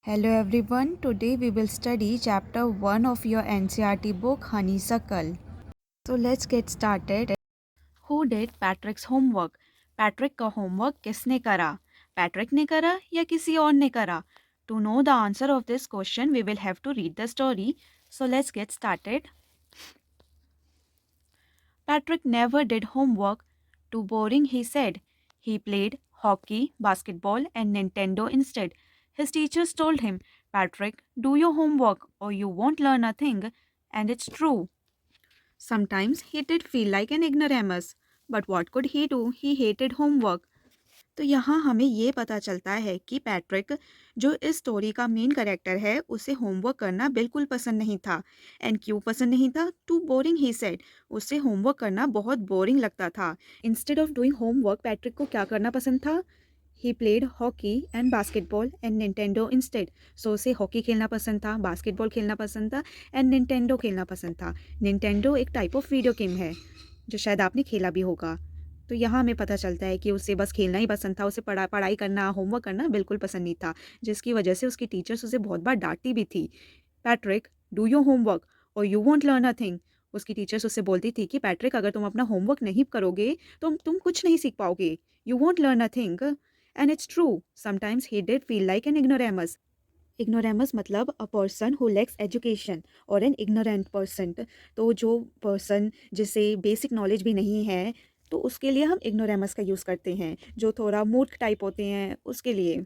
Hello everyone, today we will study chapter 1 of your NCERT book Honeysuckle. So let's get started. Who did Patrick's homework? Patrick का homework किसने करा? Patrick ने करा या किसी और ने करा? To know the answer of this question, we will have to read the story. So let's get started. Patrick never did homework. Too boring, he said. He played hockey, basketball, and Nintendo instead. His teachers told him, Patrick, do your homework or you won't learn a thing. And it's true. Sometimes he did feel like an ignoramus. But what could he do? He hated homework. तो यहाँ हमें ये पता चलता है कि Patrick जो इस स्टोरी का मेन कैरेक्टर है उसे होमवर्क करना बिल्कुल पसंद नहीं था। एंड क्यों पसंद नहीं था? Too boring he said. उसे होमवर्क करना बहुत बोरिंग लगता था। Instead of doing homework Patrick को क्या करना पसंद था? He played hockey and basketball and Nintendo instead. So उसे हॉकी खेलना पसंद था, बास्केटबॉल खेलना पसंद था एंड निंटेंडो खेलना पसंद था। निंटेंडो एक टाइप ऑफ वीडियो गेम है जो शायद आपने खेला भी होगा। तो यहाँ हमें पता चलता है कि उसे बस खेलना ही पसंद था, उसे पढ़ाई करना, होमवर्क करना बिल्कुल पसंद नहीं था, जिसकी वजह से उसकी टीचर्स उसे बहुत बार डांटती भी थी। पैट्रिक, डू योर होमवर्क और you won't learn a thing. उसकी टीचर्स उससे बोलती थी कि पैट्रिक, अगर तुम अपना होमवर्क नहीं करोगे तो तुम कुछ नहीं सीख पाओगे। You won't learn a thing. And it's true, sometimes he did feel like an ignoramus. Ignoramus मतलब a person who lacks education और एन इग्नोरेंट पर्सन। तो जो पर्सन जिसे बेसिक नॉलेज भी नहीं है तो उसके लिए हम इग्नोरेमस का यूज़ करते हैं, जो थोड़ा मूर्ख टाइप होते हैं उसके लिए।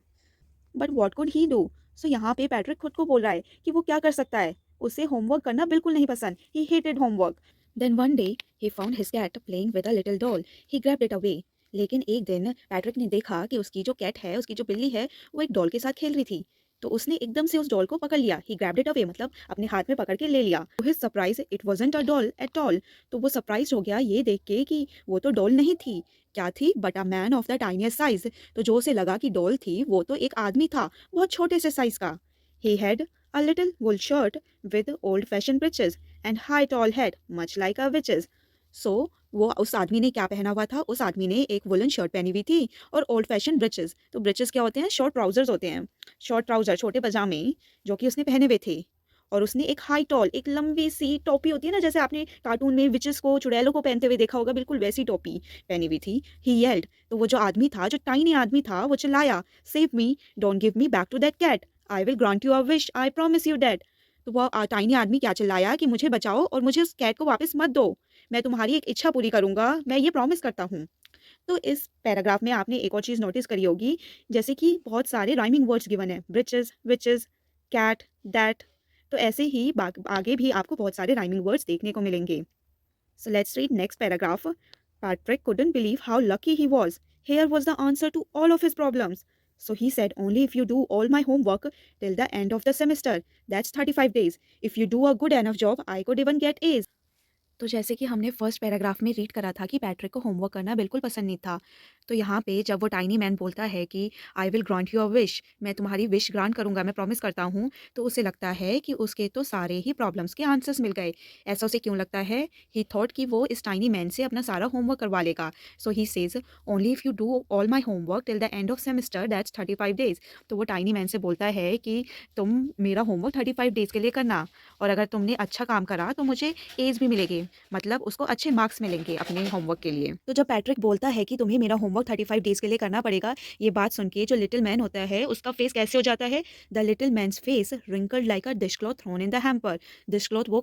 But what could he do? So यहाँ पे पैट्रिक खुद को बोल रहा है कि वो क्या कर सकता है। उसे होमवर्क करना बिल्कुल नहीं पसंद। He hated homework. Then one day he found his cat playing with a little doll. He grabbed it away. लेकिन एक दिन पैट्रिक ने देखा कि उसकी जो कैट है, उसकी जो बिल्ली है, वो एक डॉल के साथ खेल रही थी। तो उसने एकदम से उस डॉल को पकड़ लिया। ही ग्रैब्ड इट अवे मतलब अपने हाथ में पकड़ के ले लिया। To his surprise it wasn't a doll at all. तो वो सरप्राइज हो गया ये देख के कि वो तो डॉल नहीं थी। क्या थी? But a man of the tiniest size. तो जो उसे लगा कि डॉल थी वो तो एक आदमी था, बहुत छोटे से साइज का। He had a little wool shirt with old-fashioned breeches and high tall head, much like a witch's. So वो उस आदमी ने क्या पहना हुआ था? उस आदमी ने एक वुलन शर्ट पहनी हुई थी और ओल्ड फैशन ब्रिचेस। तो ब्रिचेस क्या होते हैं? शॉर्ट ट्राउजर्स होते हैं। शॉर्ट ट्राउजर, छोटे पजामे, जो कि उसने पहने हुए थे। और उसने एक हाई टॉल, एक लंबी सी टोपी होती है ना, जैसे आपने कार्टून में विचेस को, चुड़ैलों को पहनते हुए देखा होगा, बिल्कुल वैसी टोपी पहनी हुई थी। ही येल्ड। तो वो जो आदमी था, जो टाइनी आदमी था, वो चिल्लाया, save me, don't give me back to that cat, I will grant you a wish, I promise you that. तो वो टाइनी आदमी क्या चिल्लाया कि मुझे बचाओ और मुझे उस कैट को वापस मत दो। मैं तुम्हारी एक इच्छा पूरी करूंगा, मैं ये प्रॉमिस करता हूँ। तो इस पैराग्राफ में आपने एक और चीज़ नोटिस करी होगी, जैसे कि बहुत सारे राइमिंग वर्ड्स गिवन है, ब्रिचेस, विचेस, कैट, दैट। तो ऐसे ही आगे भी आपको बहुत सारे राइमिंग वर्ड्स देखने को मिलेंगे। So let's read next paragraph. Patrick couldn't believe how lucky he was. Here was the answer to all of his problems. So he said, only if you do all my homework till the end of the semester. That's 35 days. If you do a good enough job, I could even get A's. तो जैसे कि हमने first paragraph में read करा था कि Patrick को homework करना बिल्कुल पसंद नहीं था। तो यहाँ पे जब वो टाइनी मैन बोलता है कि आई will grant you a wish, मैं तुम्हारी विश ग्रांट करूँगा, मैं प्रॉमिस करता हूँ, तो उसे लगता है कि उसके तो सारे ही प्रॉब्लम्स के आंसर्स मिल गए। ऐसा उसे क्यों लगता है? ही थॉट कि वो इस टाइनी मैन से अपना सारा होमवर्क करवा लेगा। So he says, only if you do all my homework till the end of semester, that's 35 days. तो वो टाइनी मैन से बोलता है कि तुम मेरा होमवर्क 35 डेज़ के लिए करना, और अगर तुमने अच्छा काम करा तो मुझे एज भी मिलेगी, मतलब उसको अच्छे मार्क्स मिलेंगे अपने होमवर्क के लिए। तो जब पैट्रिक बोलता है कि तुम्हें मेरा होमवर्क 35 डेज़ के लिए करना पड़ेगा, ये बात सुन के जो लिटिल मैन होता है उसका फेस कैसे हो जाता है? The little man's face wrinkled like a dishcloth thrown in the hamper. Dishcloth वो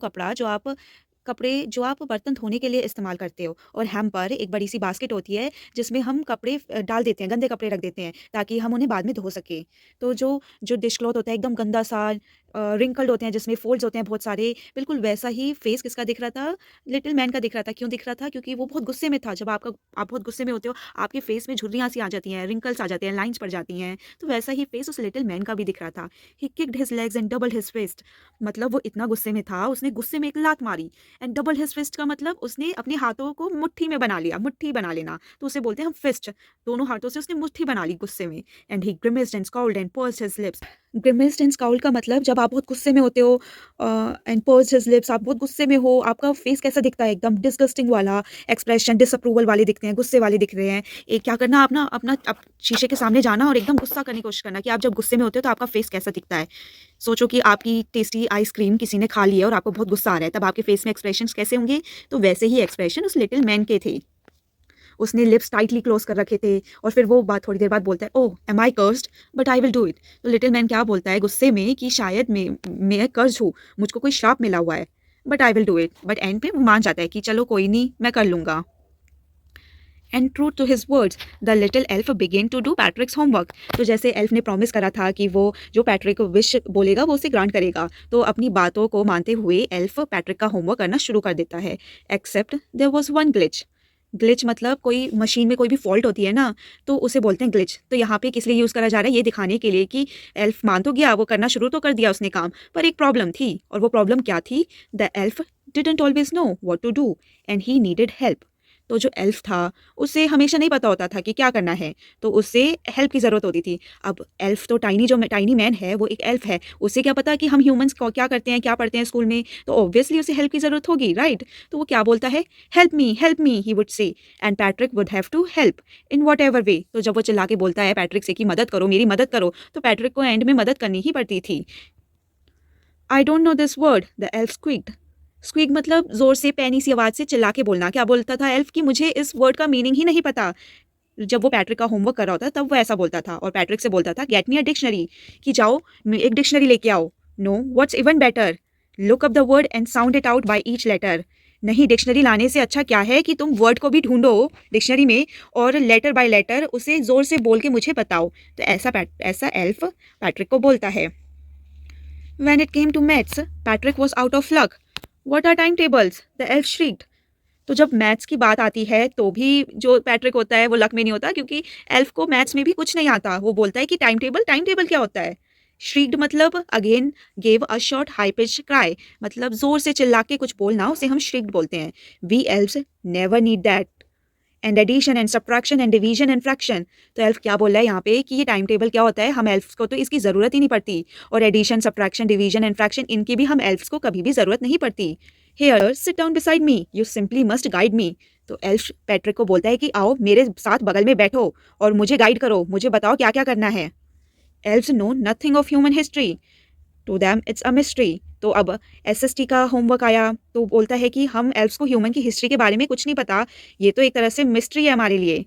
कपड़े जो आप बर्तन धोने के लिए इस्तेमाल करते हो, और हैम्पर एक बड़ी सी बास्केट होती है जिसमें हम कपड़े डाल देते हैं, गंदे कपड़े रख देते हैं ताकि हम उन्हें बाद में धो सकें। तो जो जो डिश क्लॉथ होता है एकदम गंदा सा, रिंकल्ड होते हैं, जिसमें फोल्ड्स होते हैं बहुत सारे, बिल्कुल वैसा ही फेस किसका दिख रहा था? लिटिल मैन का दिख रहा था। क्यों दिख रहा था? क्योंकि वो बहुत गुस्से में था। जब आप बहुत गुस्से में होते हो, आपके फेस में झुर्रियाँ सी आ जाती हैं, रिंकल्स आ जाते हैं, लाइन्स पड़ जाती हैं, तो वैसा ही फेस उस लिटिल मैन का भी दिख रहा था। He kicked his legs and doubled his fist. मतलब वो इतना गुस्से में था, उसने गुस्से में एक लात मारी। एंड डबल हिज फिस्ट का मतलब उसने अपने हाथों को मुट्ठी में बना लिया, मुट्ठी बना लेना, तो उसे बोलते हैं हम फिस्ट। दोनों हाथों से उसने मुट्ठी बना ली गुस्से में। And he grimaced and scowled and pursed his lips. Grimaced and scowled का मतलब जब आप बहुत गुस्से में होते हो एंड पर्स्ड हिज लिप्स, आप बहुत गुस्से में हो, आपका फेस कैसा दिखता है, एकदम डिस्गस्टिंग वाला एक्सप्रेशन, डिसअप्रूवल वाले दिखते हैं, गुस्से वाले दिख रहे हैं। एक क्या करना, आप ना अपना शीशे के सामने जाना और एकदम गुस्सा करने की कोशिश करना कि आप जब गुस्से में होते हो तो आपका फेस कैसा दिखता है। सोचो कि आपकी टेस्टी आइसक्रीम किसी ने खा ली है और आपको बहुत गुस्सा आ रहा है, तब आपके फेस में एक्सप्रेशंस कैसे होंगे? तो वैसे ही एक्सप्रेशन उस लिटिल मैन के थे। उसने लिप्स टाइटली क्लोज कर रखे थे और फिर वो बात थोड़ी देर बाद बोलता है, oh am I cursed but I will do it. तो लिटिल मैन क्या बोलता है गुस्से में कि शायद मैं कर्ज हूँ, मुझको कोई श्राप मिला हुआ है, but I will do it. But and पे वो मान जाता है कि चलो कोई नहीं, मैं कर लूँगा। And true to his words the little elf began to do Patrick's homework. तो जैसे एल्फ ने प्रॉमिस करा था कि वो जो पैट्रिक विश बोलेगा वो उसे ग्रांट करेगा, तो अपनी बातों को मानते हुए एल्फ पैट्रिक का होमवर्क करना शुरू कर देता है। Except there was one glitch. Glitch मतलब कोई मशीन में कोई भी फॉल्ट होती है ना, तो उसे बोलते हैं ग्लिच। तो यहाँ पे किस लिए यूज़ करा जा रहा है? ये दिखाने के लिए कि एल्फ मान तो गया, वो करना शुरू तो कर दिया उसने काम, पर एक प्रॉब्लम थी। और वो प्रॉब्लम क्या थी? The elf didn't always know what to do and he needed help. तो जो एल्फ था उसे हमेशा नहीं पता होता था कि क्या करना है, तो उसे हेल्प की ज़रूरत होती थी। अब एल्फ तो टाइनी मैन है, वो एक एल्फ है, उसे क्या पता कि हम ह्यूमंस क्या करते हैं, क्या पढ़ते हैं स्कूल में, तो ऑब्वियसली उसे हेल्प की ज़रूरत होगी, राइट? तो वो क्या बोलता है? Help me he would say, and Patrick would have to help in whatever way. तो जब वो चिल्ला के बोलता है पैट्रिक से कि मदद करो, मेरी मदद करो, तो पैट्रिक को एंड में मदद करनी ही पड़ती थी। I don't know this word the elf squeaked. Squeak मतलब जोर से पैनी सी आवाज से चिल्ला के बोलना। क्या बोलता था एल्फ कि मुझे इस वर्ड का मीनिंग ही नहीं पता। जब वो पैट्रिक का होमवर्क कर रहा होता तब वो ऐसा बोलता था, और पैट्रिक से बोलता था गेट मी अ डिक्शनरी, कि जाओ एक डिक्शनरी लेके आओ। No what's even better, look up the word and sound it out by each letter. नहीं, डिक्शनरी लाने से अच्छा क्या है कि तुम वर्ड को भी ढूंढो डिक्शनरी में और लेटर बाय लेटर उसे जोर से बोल के मुझे बताओ। तो ऐसा एल्फ पैट्रिक को बोलता है। When it came to maths, Patrick was out of luck. What are timetables? The elf shrieked. तो जब मैथ्स की बात आती है तो भी जो पैट्रिक होता है वो लक में नहीं होता, क्योंकि एल्फ को मैथ्स में भी कुछ नहीं आता। वो बोलता है कि टाइम टेबल क्या होता है? श्रीक्ड मतलब again gave a short high pitch cry, मतलब जोर से चिल्ला के कुछ बोलना, उसे हम श्रीक्ड बोलते हैं। We elves never need that and addition and subtraction and division and fraction. तो एल्फ क्या बोल रहा है यहाँ पे कि ये टाइम टेबल क्या होता है, हम एल्फ्स को तो इसकी ज़रूरत ही नहीं पड़ती, और addition subtraction division and fraction इनकी भी हम एल्फ्स को कभी भी ज़रूरत नहीं पड़ती। Here sit down beside me, you simply must guide me. तो एल्फ पैट्रिक को बोलता है कि आओ मेरे साथ बगल में बैठो और मुझे गाइड करो, मुझे बताओ क्या क्या करना है। Elves know nothing of human history, to them it's a mystery. तो अब एसएसटी का होमवर्क आया तो बोलता है कि हम एल्फ्स को ह्यूमन की हिस्ट्री के बारे में कुछ नहीं पता, ये तो एक तरह से मिस्ट्री है हमारे लिए।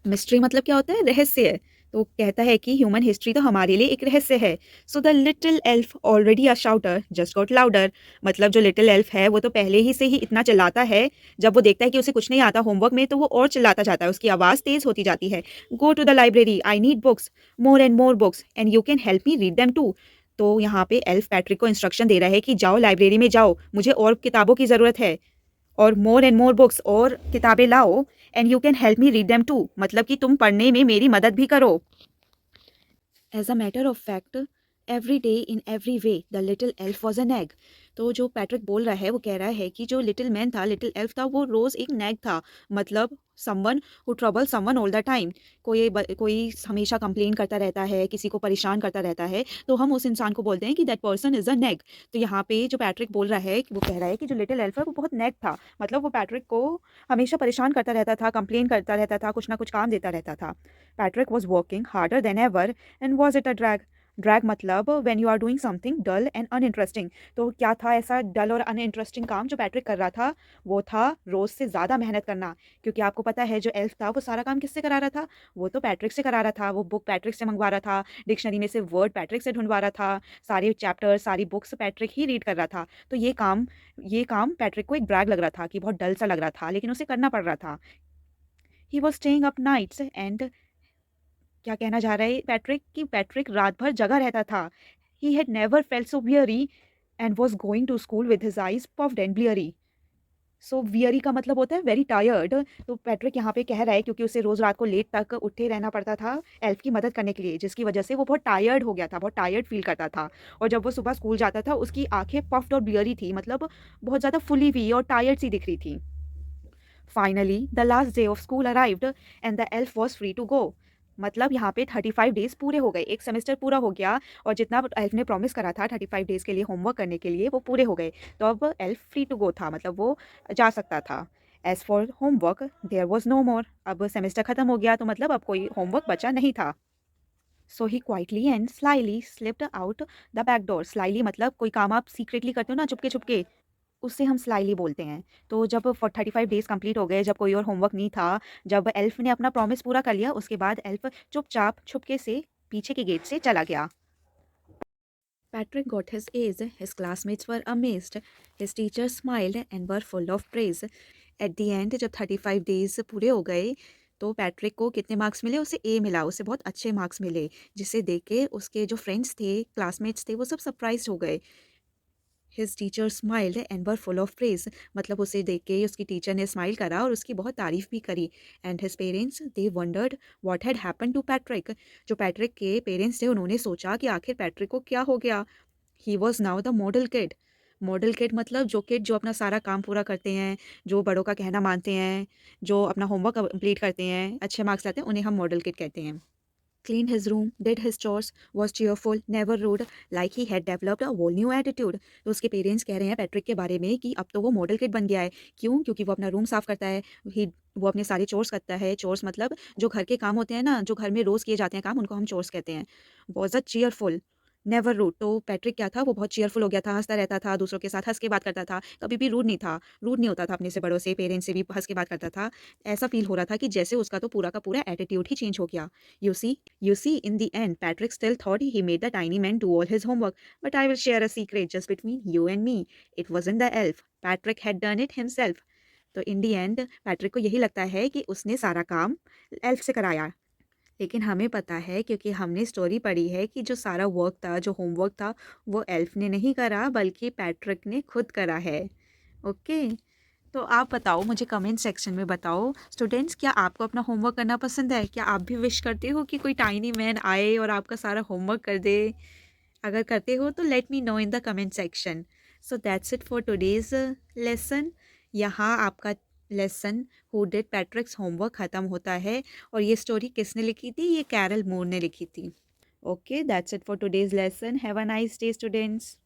मिस्ट्री मतलब क्या होता है? रहस्य है। तो कहता है कि ह्यूमन हिस्ट्री तो हमारे लिए एक रहस्य है। So the little elf already a शाउटर just got louder. मतलब जो लिटिल एल्फ है वो तो पहले ही से ही इतना चिल्लाता है, जब वो देखता है कि उसे कुछ नहीं आता होमवर्क में तो वो और चिल्लाता जाता है, उसकी आवाज़ तेज़ होती जाती है। Go to the library, I need books, more and more books and you can help me read them too. तो यहाँ पे एल्फ पैट्रिक को इंस्ट्रक्शन दे रहा है कि जाओ लाइब्रेरी में जाओ, मुझे और किताबों की ज़रूरत है, और मोर एंड मोर बुक्स, और किताबें लाओ, and you can help me read them too, मतलब कि तुम पढ़ने में मेरी मदद भी करो। As a matter of fact every day in every way the little elf was an egg. तो जो पैट्रिक बोल रहा है वो कह रहा है कि जो लिटिल मैन था, लिटिल एल्फ था, वो रोज़ एक नैग था, मतलब someone who trouble someone all the time. कोई हमेशा कंप्लेन करता रहता है, किसी को परेशान करता रहता है, तो हम उस इंसान को बोलते हैं कि दैट पर्सन इज़ अ नेग। तो यहाँ पे जो पैट्रिक बोल रहा है वो कह रहा है कि जो लिटिल एल्फ है वो बहुत नेग था, मतलब वो पैट्रिक को हमेशा परेशान करता रहता था, कंप्लेन करता रहता था, कुछ ना कुछ काम देता रहता था। Patrick was working harder than ever and was it a drag. Drag मतलब when you are doing something dull and uninteresting. तो क्या था ऐसा डल और अनइंटरेस्टिंग काम जो पैट्रिक कर रहा था? वो था रोज़ से ज़्यादा मेहनत करना, क्योंकि आपको पता है जो एल्फ था वो सारा काम किससे करा रहा था? वो तो पैट्रिक से करा रहा था। वो बुक पैट्रिक से मंगवा रहा था, डिक्शनरी में से वर्ड पैट्रिक से ढूंढवा रहा था, सारे चैप्टर सारी बुक्स पैट्रिक ही रीड कर रहा था। तो ये काम पैट्रिक को एक ड्रैग लग रहा था, कि बहुत डल सा लग रहा था, लेकिन उसे करना पड़ रहा था। He was staying up nights and, क्या कहना चाह रहा है पैट्रिक कि पैट्रिक रात भर जगा रहता था। He had never felt so weary and was going to school with his eyes puffed and bleary. So weary का मतलब होता है वेरी टायर्ड। तो पैट्रिक यहाँ पे कह रहा है क्योंकि उसे रोज़ रात को लेट तक उठे रहना पड़ता था एल्फ की मदद करने के लिए, जिसकी वजह से वो बहुत टायर्ड हो गया था, बहुत टायर्ड फील करता था। और जब वो सुबह स्कूल जाता था उसकी आंखें पफ्ड और ब्लियरी थी, मतलब बहुत ज़्यादा फुली हुई और टायर्ड सी दिख रही थी। Finally, the last day of school arrived and the elf was free to go. मतलब यहाँ पे 35 डेज़ पूरे हो गए, एक सेमेस्टर पूरा हो गया और जितना एल्फ ने प्रॉमिस करा था 35 डेज़ के लिए होमवर्क करने के लिए वो पूरे हो गए। तो अब एल्फ फ्री टू गो था, मतलब वो जा सकता था। As for homework there was no more. अब सेमेस्टर खत्म हो गया तो मतलब अब कोई होमवर्क बचा नहीं था। So he quietly and slyly slipped out the back door. Slyly मतलब कोई काम आप सीक्रेटली करते हो ना चुपके-चुपके, उससे हम स्लाइली बोलते हैं। तो जब 35 डेज़ कंप्लीट हो गए, जब कोई और होमवर्क नहीं था, जब एल्फ ने अपना प्रॉमिस पूरा कर लिया, उसके बाद एल्फ चुपचाप छुपके से पीछे के गेट से चला गया। Patrick got his A's. His classmates were amazed. His teachers smiled and were full of praise. At the end, जब 35 डेज़ पूरे हो गए, तो पैट्रिक को कितने मार्क्स मिले? उसे ए मिला, उसे बहुत अच्छे मार्क्स मिले, जिसे देख के उसके जो फ्रेंड्स थे, क्लासमेट्स थे, वो सब सरप्राइज़्ड हो गए। His teacher smiled and were full of praise. मतलब उसे देख के उसकी टीचर ने स्माइल करा और उसकी बहुत तारीफ भी करी। And his parents they wondered what had happen to Patrick. जो पैट्रिक के पेरेंट्स थे उन्होंने सोचा कि आखिर पैट्रिक को क्या हो गया। He was now the model kid. Model kid मतलब जो किड जो अपना सारा काम पूरा करते हैं, जो बड़ों का कहना मानते हैं, जो अपना होमवर्क कंप्लीट करते हैं, अच्छे मार्क्स लाते हैं, उन्हें हम मॉडल किड कहते हैं। Cleaned his room, did his chores, was cheerful, never rude, like he had developed a whole new attitude। तो उसके पेरेंट्स कह रहे हैं पैट्रिक के बारे में कि अब तो वो मॉडल किड बन गया है। क्यों? क्योंकि वो अपना रूम साफ करता है, ही वो अपने सारे चोर्स करता है। चोर्स मतलब जो घर के काम होते हैं ना, जो घर में रोज़ किए जाते हैं काम, उनको हम चोर्स कहते हैं। Was a cheerful, never rude. तो पैट्रिक क्या था, वो बहुत चीयरफुल हो गया था, हँसता रहता था, दूसरों के साथ हँस के बात करता था, कभी भी रूड नहीं था। रूड नहीं होता था अपने से बड़ों से, पेरेंट्स से भी हँस के बात करता था। ऐसा फ़ील हो रहा था कि जैसे उसका तो पूरा का पूरा एटीट्यूड ही चेंज हो गया। You see, in the end, Patrick still thought he made the tiny man do all his homework. But I will share a secret just between you and me. It wasn't the elf. Patrick had done it himself. तो इन दी and Patrick को यही लगता है कि उसने सारा काम elf से कराया। लेकिन हमें पता है क्योंकि हमने स्टोरी पढ़ी है कि जो सारा वर्क था, जो होमवर्क था, वो एल्फ ने नहीं करा बल्कि पैट्रिक ने खुद करा है। ओके, तो आप बताओ, मुझे कमेंट सेक्शन में बताओ स्टूडेंट्स, क्या आपको अपना होमवर्क करना पसंद है? क्या आप भी विश करते हो कि कोई टाइनी मैन आए और आपका सारा होमवर्क कर दे? अगर करते हो तो let me know in the comment section. So that's it for today's lesson. यहाँ आपका लेसन हु डिड पैट्रिक्स होमवर्क ख़त्म होता है। और ये स्टोरी किसने लिखी थी? ये कैरल मूर ने लिखी थी। Okay, that's it for today's lesson. Have a nice day students.